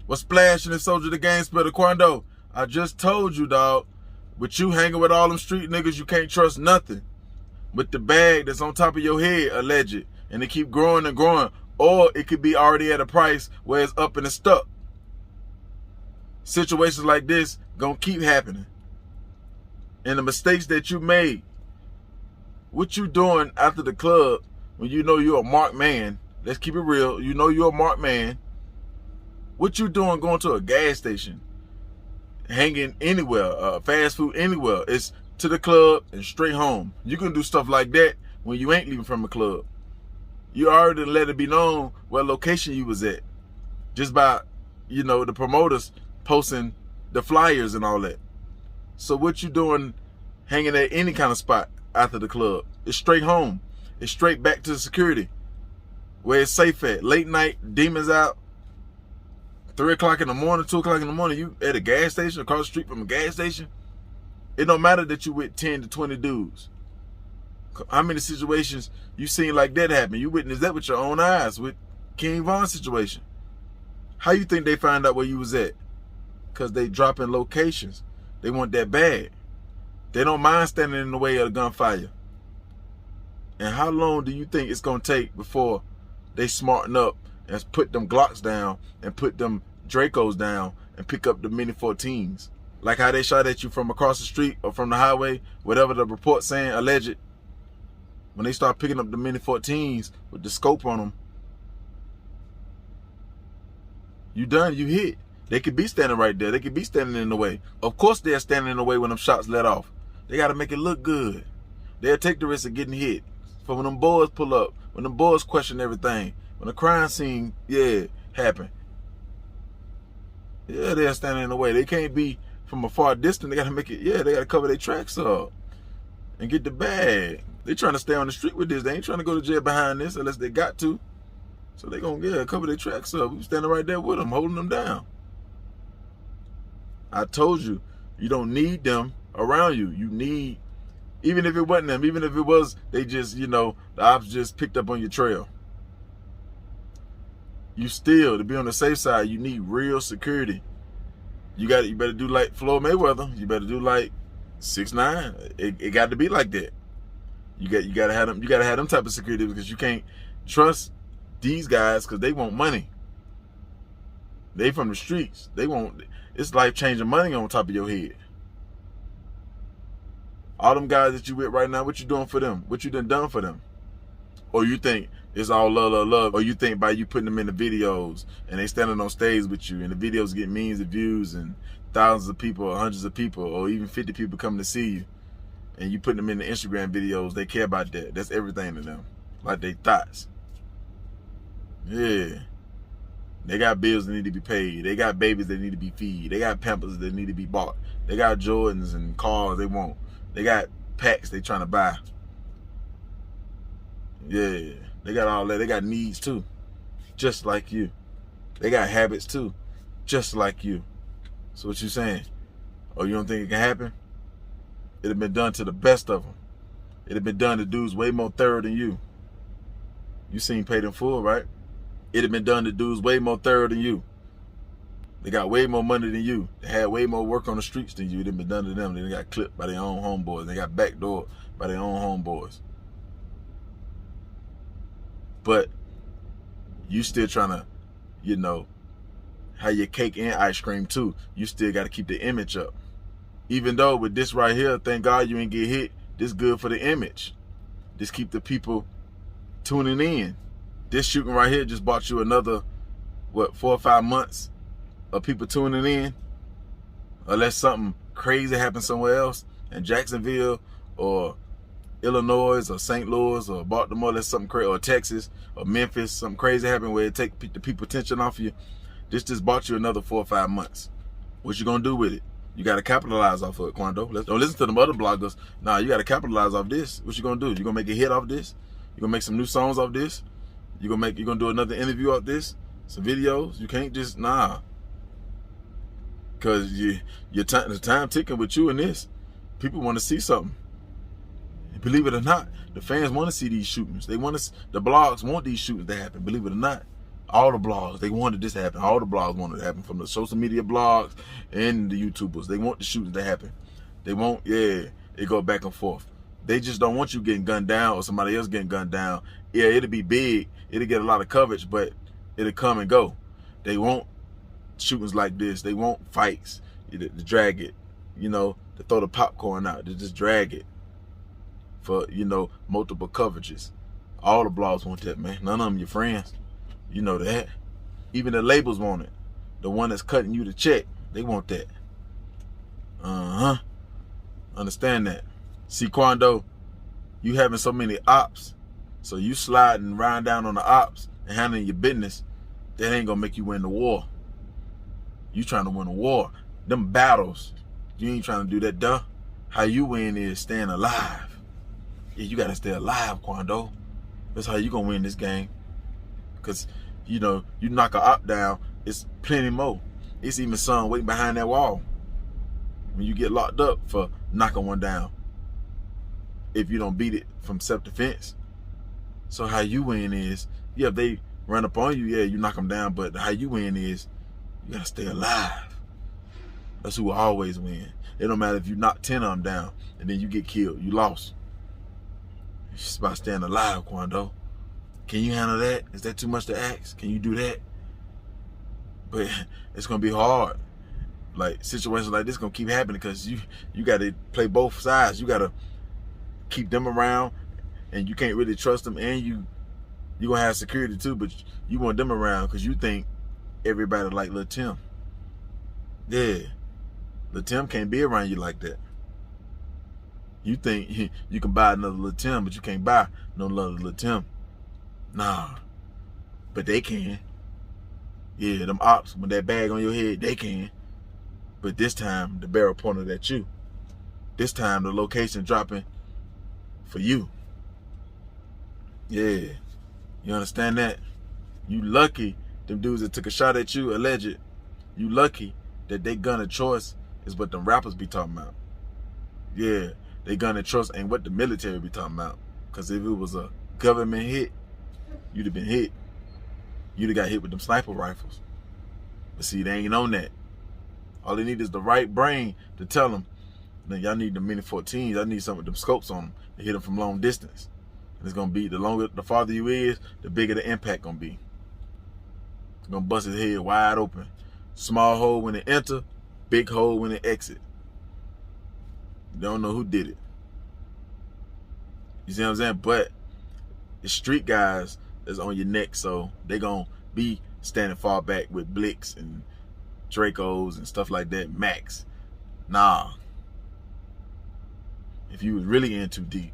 What's splashing the soldier the gang splitter Quando? I just told you, dog. With you hanging with all them street niggas, you can't trust nothing. With the bag that's on top of your head, alleged, and it keep growing and growing. Or it could be already at a price where it's up and it's stuck. Situations like this gonna keep happening. And the mistakes that you made, what you doing after the club when you know you're a marked man? Let's keep it real. You know you're a marked man. What you doing going to a gas station, hanging anywhere, fast food anywhere? It's to the club and straight home. You can do stuff like that when you ain't leaving from the club. You already let it be known what location you was at, just by, you know, the promoters posting the flyers and all that. So what you doing hanging at any kind of spot after the club? It's straight home. It's straight back to the security, where it's safe at. Late night, demons out, 3 o'clock in the morning, 2 o'clock in the morning, you at a gas station, across the street from a gas station. It don't matter that you with 10 to 20 dudes. How many situations you seen like that happen? You witnessed that with your own eyes with King Von's situation. How you think they find out where you was at? Because they dropping locations. They want that bag. They don't mind standing in the way of the gunfire. And how long do you think it's going to take before they smarten up and put them Glocks down and put them Dracos down and pick up the Mini 14s? Like how they shot at you from across the street or from the highway, whatever the report saying, alleged. When they start picking up the Mini 14s with the scope on them, you done, you hit. They could be standing right there. They could be standing in the way. Of course they're standing in the way when them shots let off. They got to make it look good. They'll take the risk of getting hit. For when them boys pull up, when them boys question everything, when the crime scene, happen. Yeah, they're standing in the way. They can't be from a far distance. They got to make it, they got to cover their tracks up and get the bag. They trying to stay on the street with this. They ain't trying to go to jail behind this unless they got to. So they gonna cover their tracks up. We standing right there with them, holding them down. I told you, you don't need them around you. You need, even if it wasn't them, even if it was, they just, the ops just picked up on your trail. You still, to be on the safe side, you need real security. You better do like Floyd Mayweather. You better do like 6ix9ine. It got to be like that. You gotta have them. You gotta have them type of security, because you can't trust these guys because they want money. They from the streets. They want, it's life-changing money on top of your head. All them guys that you with right now, what you doing for them? What you done for them? Or you think it's all love, love, love? Or you think by you putting them in the videos and they standing on stage with you and the videos get millions of views and thousands of people or hundreds of people or even 50 people coming to see you, and you putting them in the Instagram videos, they care about that. That's everything to them. Like they thoughts. Yeah. They got bills that need to be paid. They got babies that need to be fed. They got Pampers that need to be bought. They got Jordans and cars they want. They got packs they trying to buy. Yeah. They got all that. They got needs too. Just like you. They got habits too. Just like you. So what you saying? Oh, you don't think it can happen? It have been done to the best of them. It have been done to dudes way more thorough than you. You seen Paid in Full, right? It have been done to dudes way more thorough than you. They got way more money than you. They had way more work on the streets than you. It have been done to them. They got clipped by their own homeboys. They got backdoored by their own homeboys. But you still trying to, have your cake and ice cream too. You still got to keep the image up. Even though with this right here, thank God you ain't get hit. This good for the image. Just keep the people tuning in. This shooting right here just bought you another, 4 or 5 months of people tuning in. Unless something crazy happens somewhere else in Jacksonville or Illinois or St. Louis or Baltimore, unless something crazy, or Texas or Memphis, something crazy happened where it take the people attention off you. This just bought you another 4 or 5 months. What you gonna do with it? You got to capitalize off of it, Quando. Don't listen to them other bloggers. Nah, you got to capitalize off this. What you going to do? You going to make a hit off this? You going to make some new songs off this? You going to do another interview off this? Some videos? You can't just, nah. Because the time ticking with you and this. People want to see something. Believe it or not, the fans want to see these shootings. The blogs want these shootings to happen, believe it or not. All the blogs, they wanted this to happen. All the blogs wanted it to happen, from the social media blogs and the YouTubers. They want the shootings to happen. They want, it go back and forth. They just don't want you getting gunned down or somebody else getting gunned down. Yeah, it'll be big. It'll get a lot of coverage, but it'll come and go. They want shootings like this. They want fights to drag it, to throw the popcorn out, to just drag it for, multiple coverages. All the blogs want that, man. None of them your friends. You know that. Even the labels want it. The one that's cutting you the check, they want that. Understand that. See, Quando, you having so many ops, so you sliding riding down on the ops and handling your business, that ain't gonna make you win the war. You trying to win a war. Them battles, you ain't trying to do that, duh. How you win is staying alive. Yeah, you gotta stay alive, Quando. That's how you gonna win this game. Because, you knock a op down, it's plenty more. It's even some waiting behind that wall when you get locked up for knocking one down, if you don't beat it from self-defense. So how you win is, if they run up on you, you knock them down, but how you win is, you gotta stay alive. That's who will always win. It don't matter if you knock 10 of them down and then you get killed, you lost. It's just about staying alive, Quando. Can you handle that? Is that too much to ask? Can you do that? But it's gonna be hard. Like, situations like this gonna keep happening because you gotta play both sides. You gotta keep them around, and you can't really trust them, and you gonna have security too, but you want them around because you think everybody like Lil Tim. Yeah, Lil Tim can't be around you like that. You think you can buy another Lil Tim, but you can't buy no other Lil Tim. Nah, but they can. Yeah, them ops, with that bag on your head, they can. But this time, the barrel pointed at you. This time, the location dropping for you. Yeah, you understand that? You lucky them dudes that took a shot at you, alleged. You lucky that they gun of choice is what them rappers be talking about. Yeah, they gun of choice ain't what the military be talking about. Because if it was a government hit, you'd have been hit. You'd have got hit with them sniper rifles. But see, they ain't on that. All they need is the right brain to tell them, then y'all need the Mini 14s. I need some with them scopes on them to hit them from long distance. And it's gonna be, the farther you is, the bigger the impact gonna be. It's gonna bust his head wide open. Small hole when it enter, big hole when it exit. You don't know who did it. You see what I'm saying? But the street guys is on your neck, so they gonna be standing far back with Blicks and Dracos and stuff like that, Max. Nah. If you was really in too deep,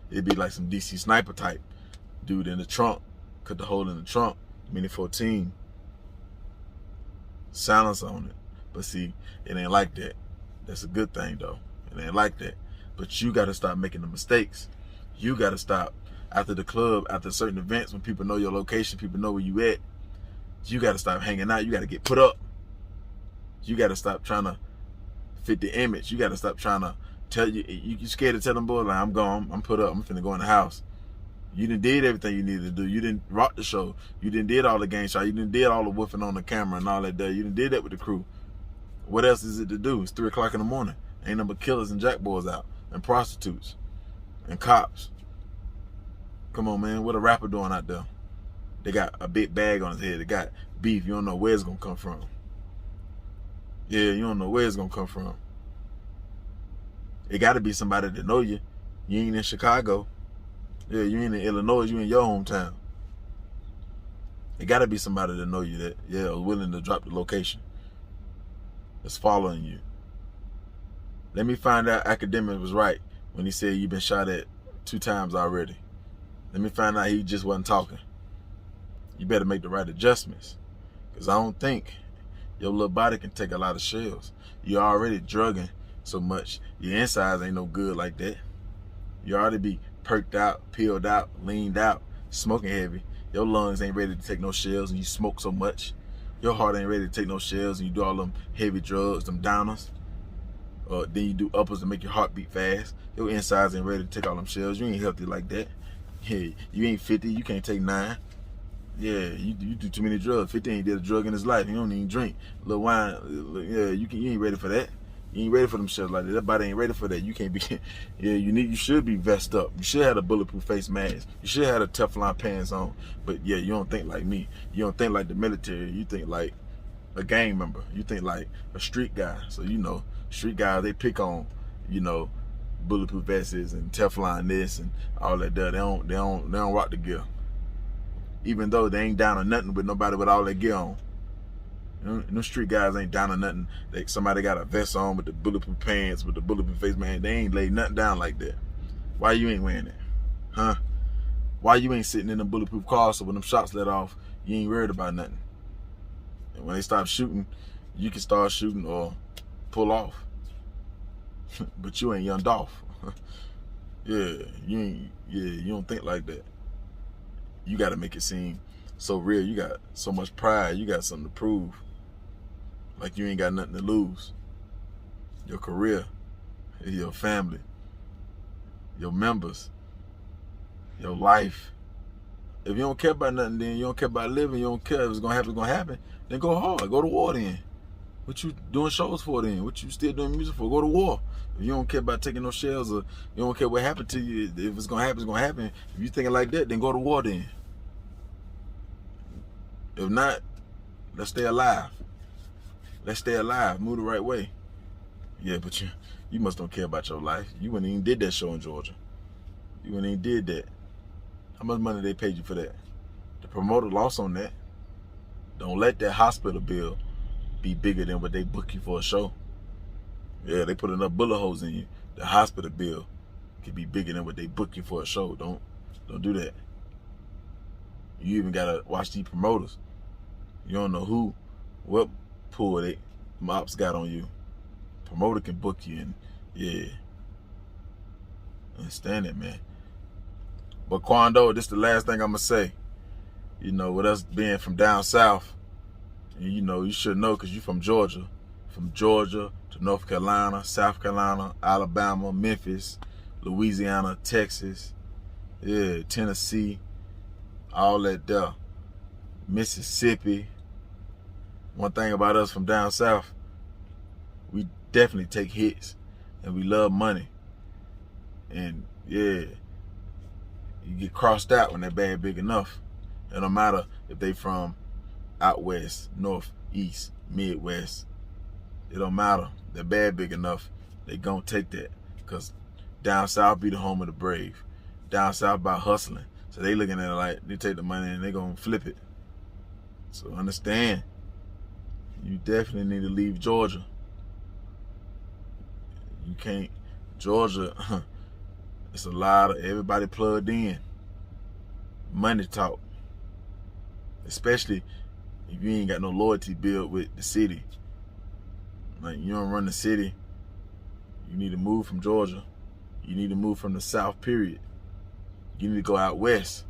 it'd be like some DC sniper type dude in the trunk, cut the hole in the trunk, Mini 14, silence on it. But see, it ain't like that. That's a good thing though. It ain't like that. But you gotta stop making the mistakes. You gotta stop after the club, after certain events, when people know your location, people know where you at. You gotta stop hanging out. You gotta get put up. You gotta stop trying to fit the image. You gotta stop trying to tell you scared to tell them boys like, I'm gone, I'm put up, I'm finna go in the house. You done did everything you needed to do. You didn't rock the show. You didn't did all the game shot. You didn't did all the woofing on the camera and all that day. You didn't did that with the crew. What else is it to do? It's 3 o'clock in the morning. Ain't nothing but killers and jack boys out, and prostitutes, and cops. Come on, man. What a rapper doing out there? They got a big bag on his head. They got beef. You don't know where it's gonna come from. Yeah, you don't know where it's gonna come from. It gotta be somebody that know you. You ain't in Chicago. Yeah, you ain't in Illinois. You in your hometown. It gotta be somebody that know you that, willing to drop the location. That's following you. Let me find out Academic was right when he said you've been shot at 2 times already. Let me find out he just wasn't talking. You better make the right adjustments. Because I don't think your little body can take a lot of shells. You're already drugging so much. Your insides ain't no good like that. You already be perked out, peeled out, leaned out, smoking heavy. Your lungs ain't ready to take no shells and you smoke so much. Your heart ain't ready to take no shells and you do all them heavy drugs, them downers. Then you do uppers to make your heart beat fast. Your insides ain't ready to take all them shells. You ain't healthy like that. Hey, you ain't 50, you can't take 9. Yeah, you do too many drugs. 50 ain't did a drug in his life. He don't even drink. A little wine. Yeah, you ain't ready for that. You ain't ready for them shit like that. That body ain't ready for that. You can't be. Yeah, you should be vested up. You should have a bulletproof face mask. You should have a Teflon pants on. But yeah, you don't think like me. You don't think like the military. You think like a gang member. You think like a street guy. So street guys, they pick on, bulletproof vests and Teflon this and all that. They don't rock the gear. Even though they ain't down or nothing with nobody with all that gear on. No street guys ain't down or nothing. Somebody got a vest on with the bulletproof pants, with the bulletproof face, man. They ain't laid nothing down like that. Why you ain't wearing it? Huh? Why you ain't sitting in a bulletproof car so when them shots let off, you ain't worried about nothing? And when they stop shooting, you can start shooting or pull off. But you ain't Young Dolph. You don't think like that. You got to make it seem so real. You got so much pride. You got something to prove. Like you ain't got nothing to lose. Your career, your family, your members, your life. If you don't care about nothing, then you don't care about living. You don't care if it's going to happen, it's going to happen. Then go hard. Go to war then. What you doing shows for then? What you still doing music for? Go to war. If you don't care about taking no shells or you don't care what happened to you, if it's going to happen, it's going to happen. If you thinking like that, then go to war then. If not, let's stay alive. Let's stay alive. Move the right way. Yeah, but you must don't care about your life. You wouldn't even did that show in Georgia. You wouldn't even did that. How much money they paid you for that? The promoter lost on that. Don't let that hospital bill be bigger than what they book you for a show. Yeah, they put enough bullet holes in you. The hospital bill could be bigger than what they book you for a show. Don't do that. You even gotta watch these promoters. You don't know what pull Opps got on you. Promoter can book you, and yeah, understand it, man. But Quando, this the last thing I'm gonna say. With us being from down south, and you should know because you from Georgia. From Georgia to North Carolina, South Carolina, Alabama, Memphis, Louisiana, Texas, Tennessee, all that there. Mississippi. One thing about us from down south, we definitely take hits and we love money. And yeah, you get crossed out when that bag big enough. It don't matter if they from out west, north, east, midwest. It don't matter. That bag big enough, they gonna take that. Cause down south be the home of the brave. Down south about hustling. So they looking at it like they take the money and they gonna flip it. So understand, you definitely need to leave Georgia. You can't, Georgia, it's a lot of everybody plugged in. Money talk. Especially if you ain't got no loyalty built with the city. Like you don't run the city, you need to move from Georgia. You need to move from the south, period. You need to go out west.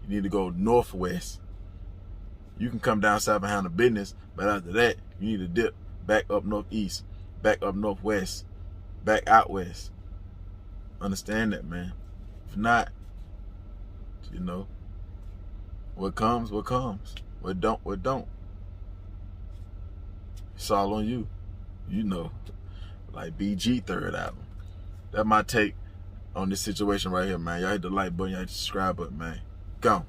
You need to go northwest. You can come down south and handle business, but after that, you need to dip back up northeast, back up northwest, back out west. Understand that, man. If not, what comes, what comes. What don't, what don't. It's all on you. Like BG third album. That's my take on this situation right here, man. Y'all hit the like button, y'all hit the subscribe button, man. Go.